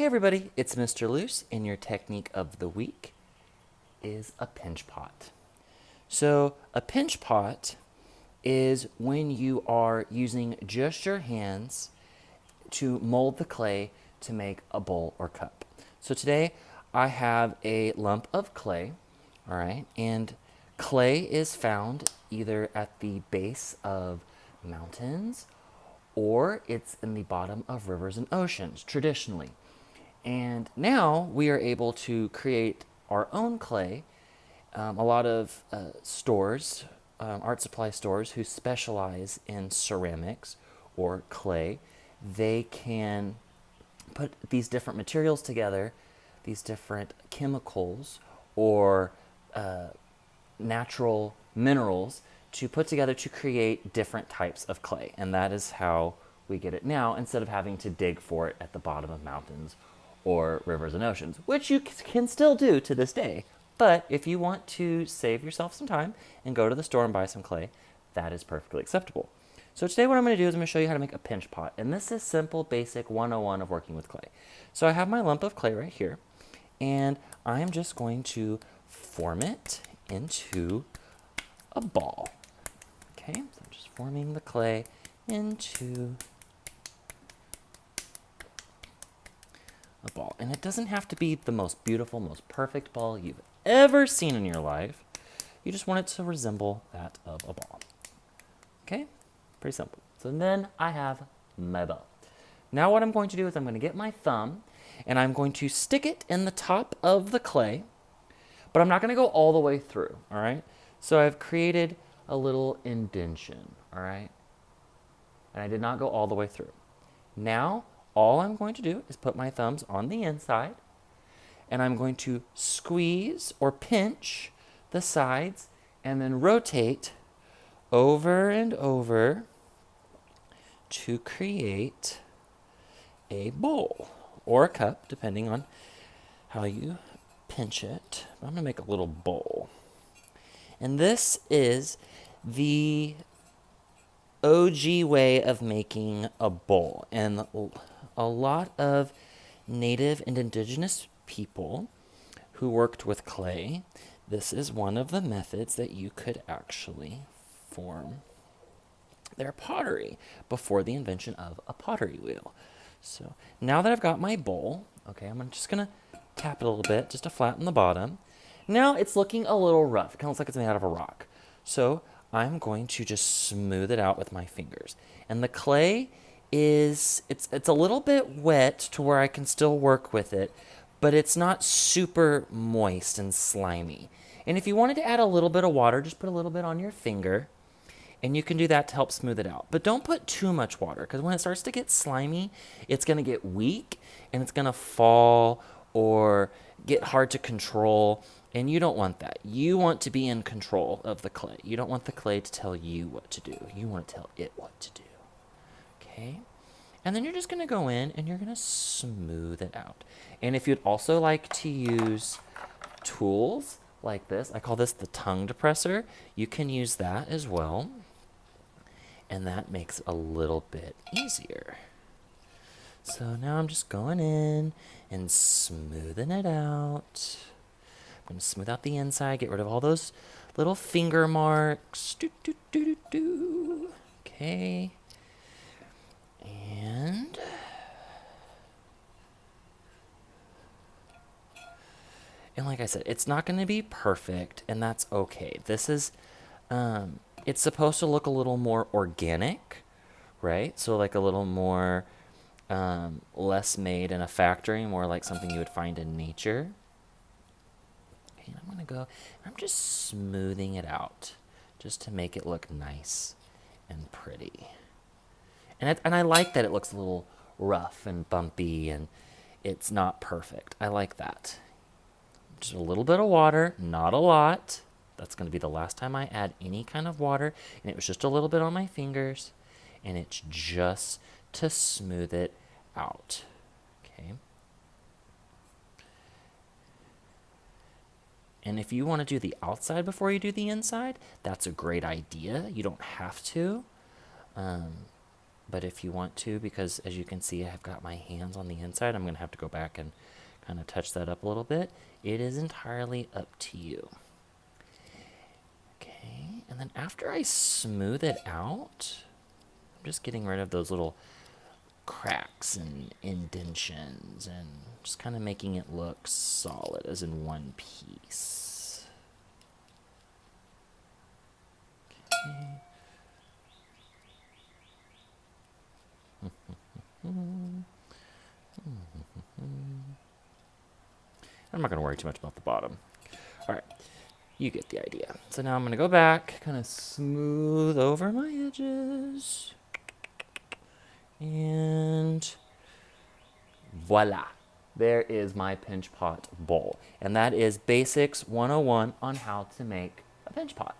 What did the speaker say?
Hey everybody, it's Mr. Loose, and your technique of the week is a pinch pot. So, a pinch pot is when you are using just your hands to mold the clay to make a bowl or cup. So, today I have a lump of clay, all right, and clay is found either at the base of mountains or it's in the bottom of rivers and oceans traditionally. And now we are able to create our own clay. A lot of stores, art supply stores who specialize in ceramics or clay, they can put these different materials together, these different chemicals or natural minerals to put together to create different types of clay. And that is how we get it now instead of having to dig for it at the bottom of mountains or rivers and oceans, which you can still do to this day. But if you want to save yourself some time and go to the store and buy some clay, that is perfectly acceptable. So today what I'm going to do is I'm going to show you how to make a pinch pot. And this is simple, basic 101 of working with clay. So I have my lump of clay right here, and I'm just going to form it into a ball. Okay, so I'm just forming the clay into a ball. And it doesn't have to be the most beautiful, most perfect ball you've ever seen in your life. You just want it to resemble that of a ball. Okay, pretty simple. So then I have my ball. Now what I'm going to do is I'm going to get my thumb and I'm going to stick it in the top of the clay, but I'm not going to go all the way through, all right? So I've created a little indentation, all right? And I did not go all the way through. Now, all I'm going to do is put my thumbs on the inside, and I'm going to squeeze or pinch the sides and then rotate over and over to create a bowl or a cup, depending on how you pinch it. I'm going to make a little bowl. And this is the OG way of making a bowl. And a lot of native and indigenous people who worked with clay, this is one of the methods that you could actually form their pottery before the invention of a pottery wheel. So now that I've got my bowl, okay, I'm just going to tap it a little bit just to flatten the bottom. Now it's looking a little rough. It kind of looks like it's made out of a rock. So I'm going to just smooth it out with my fingers. And the clay is, it's a little bit wet to where I can still work with it, but it's not super moist and slimy. And if you wanted to add a little bit of water, just put a little bit on your finger, and you can do that to help smooth it out. But don't put too much water, because when it starts to get slimy, it's going to get weak, and it's going to fall or get hard to control, and you don't want that. You want to be in control of the clay. You don't want the clay to tell you what to do. You want to tell it what to do. Okay? And then you're just going to go in, and you're going to smooth it out. And if you'd also like to use tools like this, I call this the tongue depressor, you can use that as well. And that makes it a little bit easier. So now I'm just going in and smoothing it out. I'm going to smooth out the inside, get rid of all those little finger marks. Do, do, do, do, do. Okay. And like I said, it's not going to be perfect, and that's okay. This is, it's supposed to look a little more organic, right? So like a little more, less made in a factory, more like something you would find in nature. Okay, I'm going to go, I'm just smoothing it out just to make it look nice and pretty. And I like that it looks a little rough and bumpy and it's not perfect. I like that. Just a little bit of water, not a lot. That's going to be the last time I add any kind of water. And it was just a little bit on my fingers. And it's just to smooth it out. Okay. And if you want to do the outside before you do the inside, that's a great idea. You don't have to. But if you want to, because as you can see, I've got my hands on the inside, I'm going to have to go back and kind of touch that up a little bit. It is entirely up to you. Okay, and then after I smooth it out, I'm just getting rid of those little cracks and indentions and just kind of making it look solid as in one piece. Okay. I'm not going to worry too much about the bottom. All right, you get the idea. So now I'm going to go back, kind of smooth over my edges. And voila. There is my pinch pot bowl. And that is Basics 101 on how to make a pinch pot.